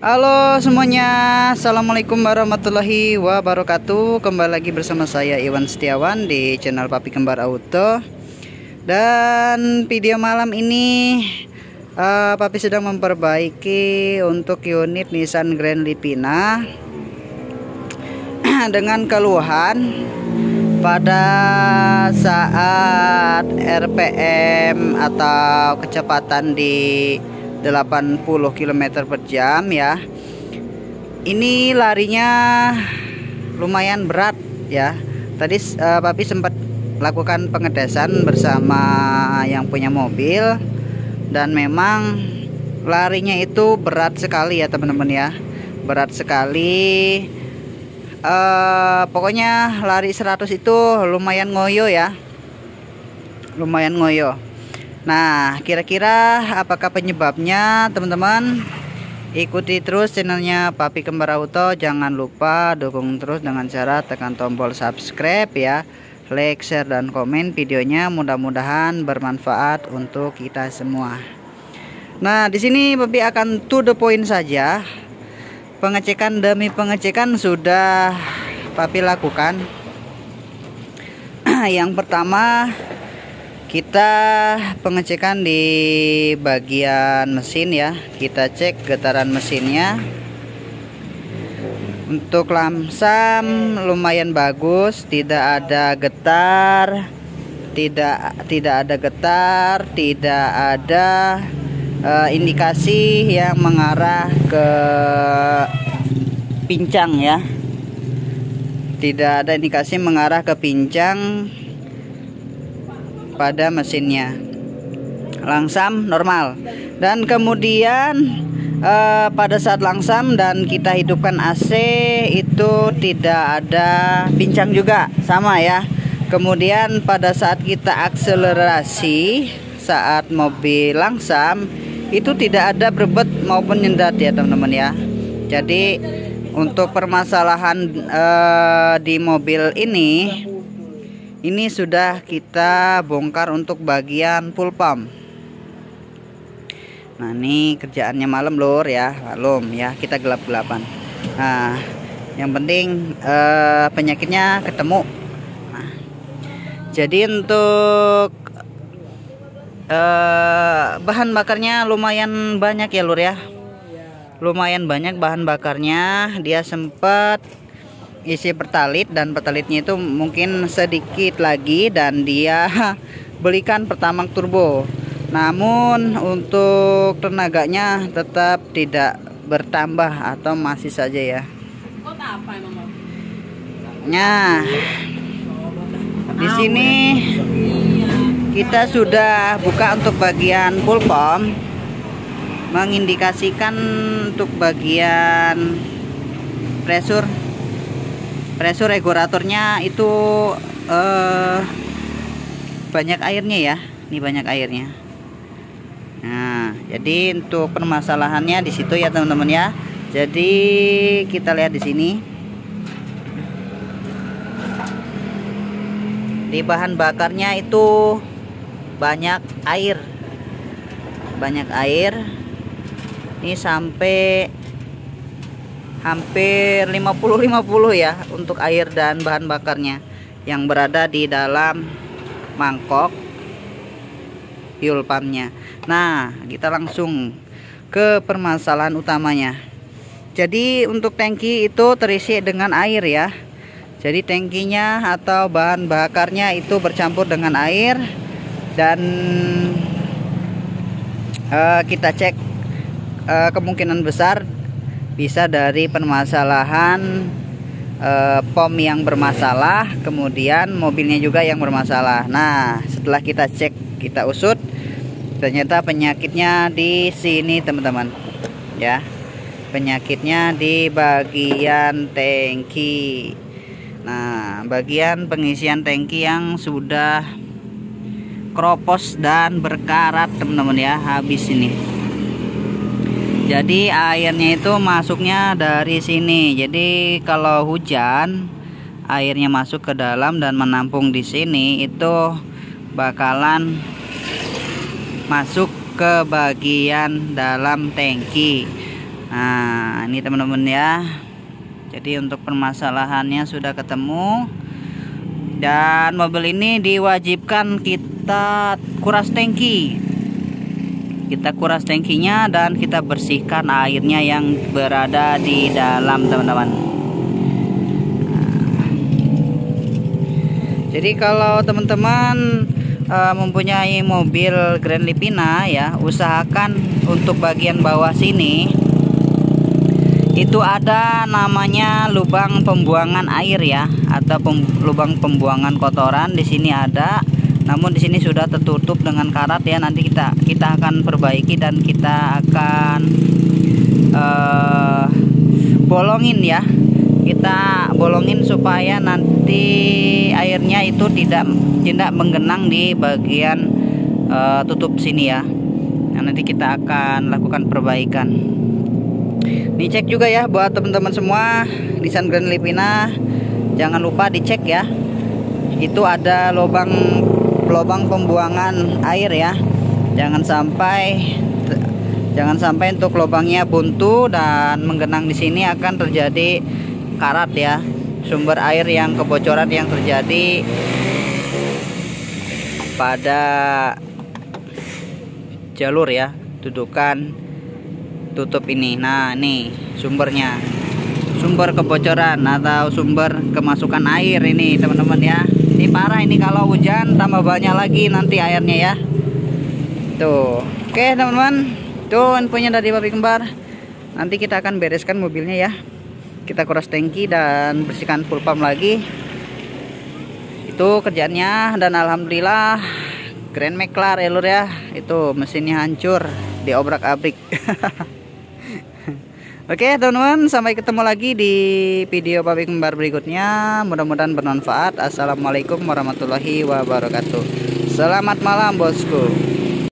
Halo semuanya, assalamualaikum warahmatullahi wabarakatuh. Kembali lagi bersama saya Iwan Setiawan di channel Papi Kembar Auto. Dan video malam ini Papi sedang memperbaiki untuk unit Nissan Grand Livina dengan keluhan pada saat RPM atau kecepatan di 80 km per jam ya. Ini larinya lumayan berat ya. Tadi Papi sempat lakukan pengetesan bersama yang punya mobil, dan memang larinya itu berat sekali ya teman-teman ya. Berat sekali. Pokoknya lari 100 itu lumayan ngoyo ya. Lumayan ngoyo. Nah, kira-kira apakah penyebabnya teman-teman? Ikuti terus channelnya Papi Kembar Auto. Jangan lupa dukung terus dengan cara tekan tombol subscribe ya, like, share, dan komen videonya. Mudah-mudahan bermanfaat untuk kita semua. Nah, di sini Papi akan to the point saja. Pengecekan demi pengecekan sudah Papi lakukan. Yang pertama, kita pengecekan di bagian mesin ya. Kita cek getaran mesinnya. Untuk lamsam lumayan bagus, tidak ada getar, tidak ada getar, tidak ada indikasi yang mengarah ke pincang ya. Tidak ada indikasi mengarah ke pincang pada mesinnya. Langsam normal. Dan kemudian pada saat langsam dan kita hidupkan AC itu tidak ada pincang juga, sama ya. Kemudian pada saat kita akselerasi saat mobil langsam itu tidak ada berebet maupun nyendat ya teman-teman ya. Jadi untuk permasalahan di mobil ini sudah kita bongkar untuk bagian full pump. Nah, ini kerjaannya malam lur ya, malam ya, kita gelap-gelapan. Nah, yang penting penyakitnya ketemu. Nah, jadi untuk bahan bakarnya lumayan banyak ya lur ya. Lumayan banyak bahan bakarnya. Dia sempat isi pertalit, dan pertalitnya itu mungkin sedikit lagi, dan dia belikan pertamax turbo. Namun untuk tenaganya tetap tidak bertambah atau masih saja ya. Nah, di sini kita sudah buka untuk bagian full pump, mengindikasikan untuk bagian pressure regulatornya itu banyak airnya ya. Ini banyak airnya. Nah, jadi untuk permasalahannya di situ ya teman-teman ya. Jadi kita lihat di sini. Di bahan bakarnya itu banyak air. Banyak air. Ini sampai hampir 50-50 ya untuk air dan bahan bakarnya yang berada di dalam mangkok fuel pumpnya. Nah, kita langsung ke permasalahan utamanya. Jadi untuk tangki itu terisi dengan air ya. Jadi tangkinya atau bahan bakarnya itu bercampur dengan air, dan kita cek kemungkinan besar bisa dari permasalahan pom yang bermasalah, kemudian mobilnya juga yang bermasalah. Nah, setelah kita cek, kita usut, ternyata penyakitnya di sini teman-teman ya. Penyakitnya di bagian tangki. Nah, bagian pengisian tangki yang sudah kropos dan berkarat teman-teman ya, habis ini. Jadi airnya itu masuknya dari sini. Jadi kalau hujan, airnya masuk ke dalam dan menampung di sini, itu bakalan masuk ke bagian dalam tangki. Nah, ini teman-teman ya. Jadi untuk permasalahannya sudah ketemu, dan mobil ini diwajibkan kita kuras tangki. Kita kuras tangkinya dan kita bersihkan airnya yang berada di dalam, teman-teman. Jadi kalau teman-teman mempunyai mobil Grand Livina ya, usahakan untuk bagian bawah sini itu ada namanya lubang pembuangan air ya, atau lubang pembuangan kotoran. Di sini ada, namun di sini sudah tertutup dengan karat ya. Nanti kita akan perbaiki dan kita akan bolongin ya. Kita bolongin supaya nanti airnya itu tidak menggenang di bagian tutup sini ya. Nah, nanti kita akan lakukan perbaikan. Dicek juga ya buat teman-teman semua Nissan Grand Livina, jangan lupa dicek ya. Itu ada lubang pembuangan air ya. Jangan sampai untuk lubangnya buntu dan menggenang di sini, akan terjadi karat ya, sumber air yang kebocoran yang terjadi pada jalur ya, dudukan tutup ini. Nah, ini sumbernya, sumber kebocoran atau sumber kemasukan air ini teman-teman ya. Ini parah ini, kalau hujan tambah banyak lagi nanti airnya ya. Tuh, oke teman-teman, tuh infonya dari Babi Kembar. Nanti kita akan bereskan mobilnya ya. Kita kuras tangki dan bersihkan full pump lagi. Itu kerjaannya, dan alhamdulillah Grand Meklar ya lur ya. Itu mesinnya hancur, diobrak-abrik. Oke teman-teman, sampai ketemu lagi di video Babi Kembar berikutnya. Mudah-mudahan bermanfaat. Assalamualaikum warahmatullahi wabarakatuh. Selamat malam bosku.